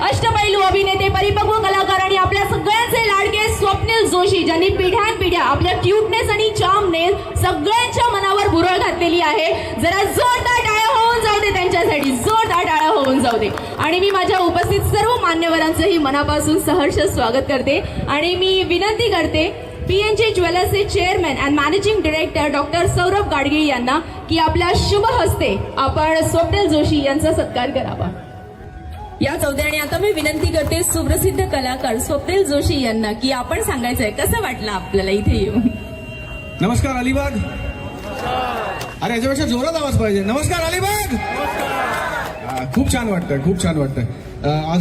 अष्टपैलू अभिनेते, परिपक्व कलाकार आणि आपल्या सगळ्यांचे लाडके स्वप्नील जोशी, ज्यांनी पिढ्यानपिढ्या आपल्या क्यूटनेस आणि चार्मने सगळ्यांच्या मनावर भुरळ घातलेली आहे. जरा जोरदार टाळ्या होऊन जाऊ दे त्यांच्यासाठी, जोरदार टाळ्या होऊन जाऊ दे. आणि मी माझ्या उपस्थित सर्व मान्यवरांचंही मनापासून सहर्ष स्वागत करते आणि मी विनंती करते PNG ज्वेलर्सचे chairman and managing director doctor Saurabh Gadgil यांना की आपल्या शुभ हस्ते आपण स्वप्नील जोशी यांचा सत्कार करावा. या चौथ्याने आता मी विनंती करते सुप्रसिद्ध कलाकार स्वप्नील जोशी यांना की आपण सांगायचंय कसं वाटलं आपल्याला इथे येऊन. नमस्कार अलिबाग. अरे याच्यापेक्षा जोरात आवाज पाहिजे. नमस्कार अलिबाग. खूप छान वाटतंय, खूप छान वाटतंय. आज